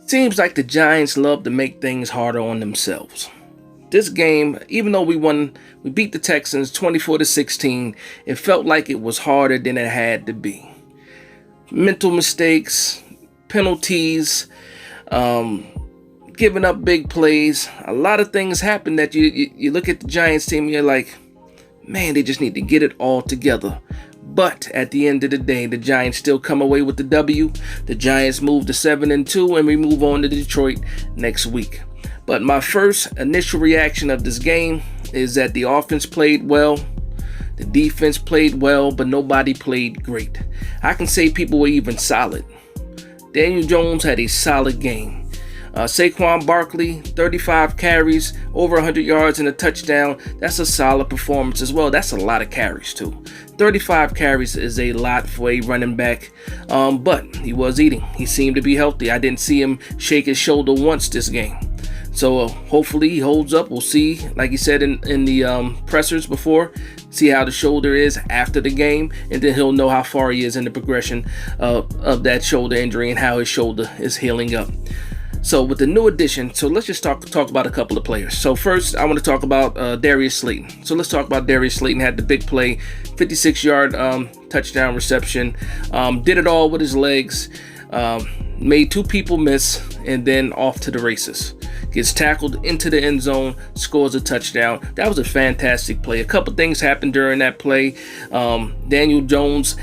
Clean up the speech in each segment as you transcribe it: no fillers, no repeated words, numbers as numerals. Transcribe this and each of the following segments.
Seems like the Giants love to make things harder on themselves. This game, even though we beat the Texans 24-16, it felt like it was harder than it had to be. Mental mistakes, penalties, giving up big plays. A lot of things happen that you look at the Giants team and you're like, man, they just need to get it all together. But at the end of the day, the Giants still come away with the W. The Giants move to 7-2, and we move on to Detroit next week. But my first initial reaction of this game is that the offense played well. The defense played well, but nobody played great. I can say people were even solid. Daniel Jones had a solid game. Saquon Barkley, 35 carries, over 100 yards and a touchdown. That's a solid performance as well. That's a lot of carries too. 35 carries is a lot for a running back, but he was eating. He seemed to be healthy. I didn't see him shake his shoulder once this game. So hopefully he holds up. We'll see, like he said in the pressers before, see how the shoulder is after the game, and then he'll know how far he is in the progression of that shoulder injury and how his shoulder is healing up. So with the new addition, so let's just talk about a couple of players. So first, I want to talk about Darius Slayton. So let's talk about Darius Slayton. Had the big play, 56-yard touchdown reception. Did it all with his legs. Made two people miss, and then off to the races. Gets tackled into the end zone, scores a touchdown. That was a fantastic play. A couple things happened during that play. Daniel Jones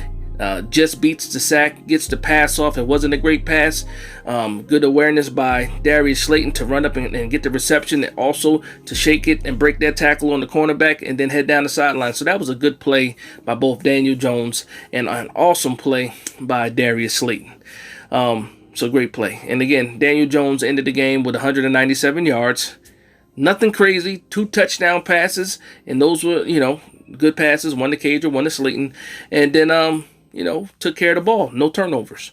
just beats the sack, gets the pass off. It wasn't a great pass. Good awareness by Darius Slayton to run up and get the reception, and also to shake it and break that tackle on the cornerback and then head down the sideline. So that was a good play by both Daniel Jones and an awesome play by Darius Slayton. So great play. And again, Daniel Jones ended the game with 197 yards. Nothing crazy. 2 touchdown passes, and those were, good passes. One to Cager, one to Slayton. And then, took care of the ball. No turnovers.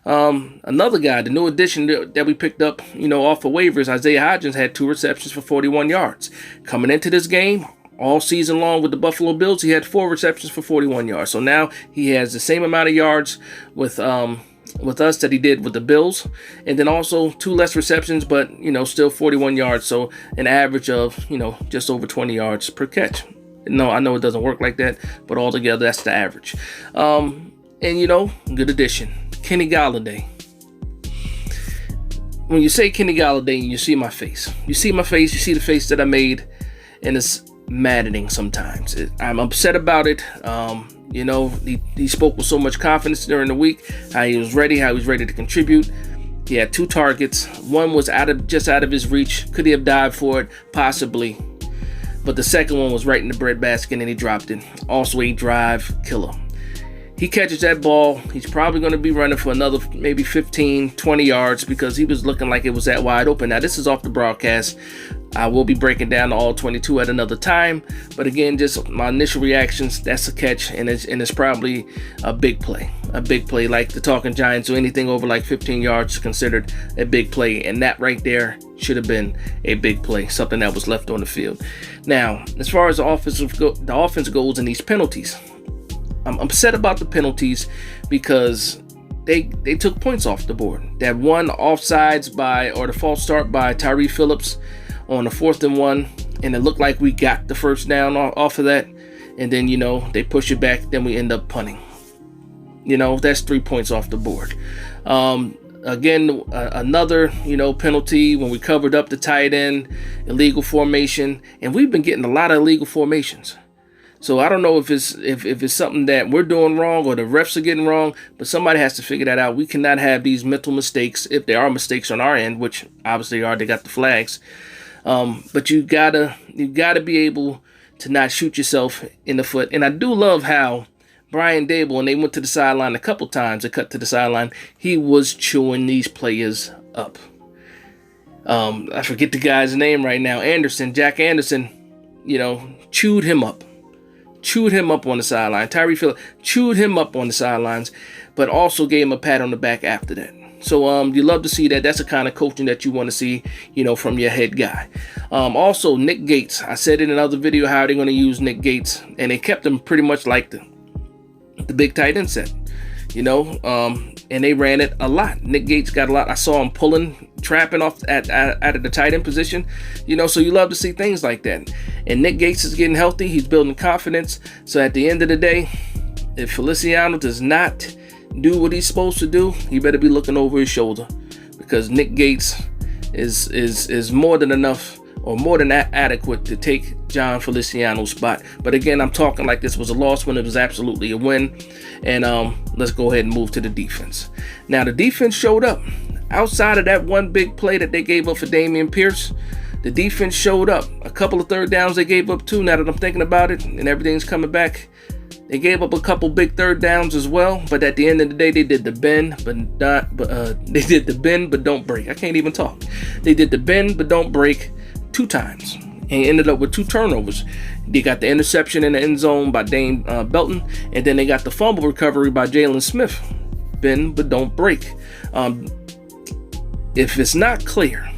Another guy, the new addition that we picked up, off of waivers, Isaiah Hodgins, had 2 receptions for 41 yards. Coming into this game, all season long with the Buffalo Bills, he had 4 receptions for 41 yards. So now he has the same amount of yards with us that he did with the Bills, and then also 2 less receptions, but still 41 yards. So an average of just over 20 yards per catch. No, I know it doesn't work like that, but altogether that's the average. And good addition, Kenny Golladay. When you say Kenny Golladay, you see my face. You see the face that I made, and it's maddening sometimes. I'm upset about it. He spoke with so much confidence during the week, how he was ready to contribute. He had 2 targets. One was just out of his reach. Could he have dived for it? Possibly. But the second one was right in the breadbasket, and he dropped it. Also a drive killer. He catches that ball, he's probably going to be running for another maybe 15, 20 yards because he was looking like it was that wide open. Now, this is off the broadcast. I will be breaking down all 22 at another time. But again, just my initial reactions, that's a catch, and it's probably a big play. A big play, like the Talking Giants, or anything over like 15 yards is considered a big play. And that right there should have been a big play, something that was left on the field. Now, as far as the offense goes and these penalties, I'm upset about the penalties because they took points off the board. That one offsides or the false start by Tyree Phillips on the 4th and 1, and it looked like we got the first down off of that, and then they push it back, then we end up punting. That's 3 points off the board. Again, another penalty when we covered up the tight end, illegal formation, and we've been getting a lot of illegal formations. So I don't know if it's something that we're doing wrong or the refs are getting wrong, but somebody has to figure that out. We cannot have these mental mistakes, if there are mistakes on our end, which obviously are. They got the flags, but you gotta be able to not shoot yourself in the foot. And I do love how Brian Dable, when they went to the sideline a couple times, they cut to the sideline, he was chewing these players up. I forget the guy's name right now. Jack Anderson, chewed him up. Chewed him up on the sideline. Tyree Phillips chewed him up on the sidelines, but also gave him a pat on the back after that. So you love to see that. That's the kind of coaching that you want to see, from your head guy. Also, Nick Gates. I said in another video how they're going to use Nick Gates, and they kept him pretty much like the big tight end set, and they ran it a lot. Nick Gates got a lot. I saw him pulling trapping off out of the tight end position. So you love to see things like that. And Nick Gates is getting healthy. He's building confidence. So at the end of the day, if Feliciano does not do what he's supposed to do, he better be looking over his shoulder, because Nick Gates is more than enough, or more than adequate, to take John Feliciano's spot. But again, I'm talking like this was a loss when it was absolutely a win. And let's go ahead and move to the defense. Now, the defense showed up. Outside of that one big play that they gave up for Dameon Pierce, the defense showed up. A couple of third downs they gave up too, now that I'm thinking about it, and everything's coming back. They gave up a couple big third downs as well, but at the end of the day, they did the bend but don't break. I can't even talk. They did the bend but don't break 2 times and ended up with 2 turnovers. They got the interception in the end zone by Dane Belton, and then they got the fumble recovery by Jalen Smith. Bend but don't break. If it's not clear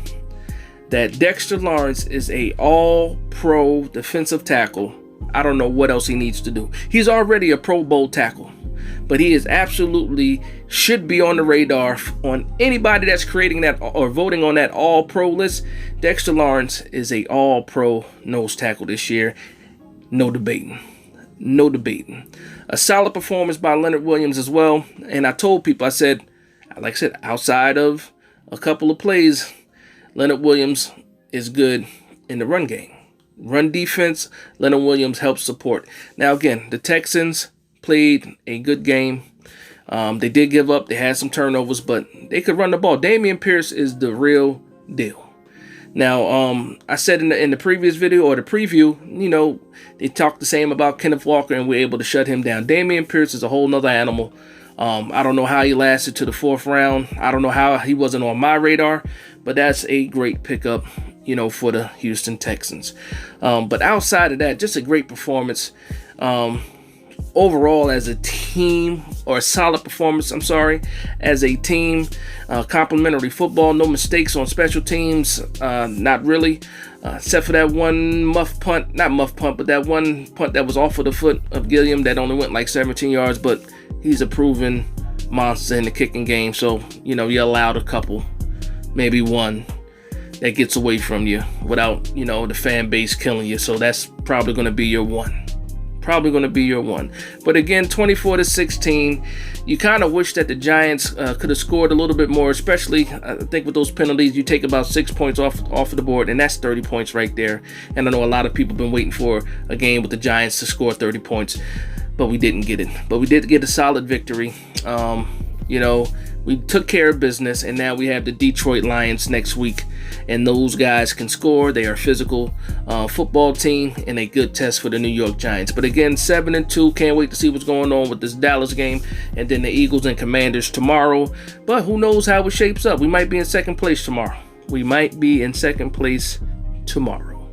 that Dexter Lawrence is a all-pro defensive tackle, I don't know what else he needs to do. He's already a Pro Bowl tackle, but he is absolutely should be on the radar on anybody that's creating that or voting on that all-pro list. Dexter Lawrence is a all-pro nose tackle this year. No debating. No debating. A solid performance by Leonard Williams as well. And I told people, I said, outside of a couple of plays, Leonard Williams is good in the run game. Run defense, Leonard Williams helps support. Now again, the Texans played a good game. They did give up. They had some turnovers, but they could run the ball. Dameon Pierce is the real deal. Now, I said in the previous video or the preview, they talked the same about Kenneth Walker, and we're able to shut him down. Dameon Pierce is a whole nother animal. I don't know how he lasted to the 4th round. I don't know how he wasn't on my radar, but that's a great pickup, for the Houston Texans. But outside of that, just a great performance. Overall, as a team, or a solid performance, as a team. Complimentary football, no mistakes on special teams, not really, except for that one that one punt that was off of the foot of Gilliam that only went like 17 yards, but he's a proven monster in the kicking game, so, you allowed a couple, maybe one, that gets away from you without, the fan base killing you, so that's probably going to be your one. But again, 24-16, you kind of wish that the Giants could have scored a little bit more, especially I think with those penalties. You take about 6 points off of the board, and that's 30 points right there. And I know a lot of people have been waiting for a game with the Giants to score 30 points, but we didn't get it. But we did get a solid victory. We took care of business, and now we have the Detroit Lions next week, and those guys can score. They are a physical football team and a good test for the New York Giants. But again, 7-2. Can't wait to see what's going on with this Dallas game, and then the Eagles and Commanders tomorrow. But who knows how it shapes up? We might be in second place tomorrow.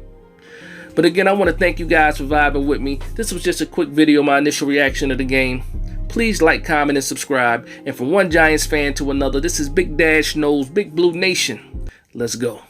But again, I want to thank you guys for vibing with me. This was just a quick video, my initial reaction to the game. Please like, comment, and subscribe. And from one Giants fan to another, this is Big Dash Knows, Big Blue Nation. Let's go.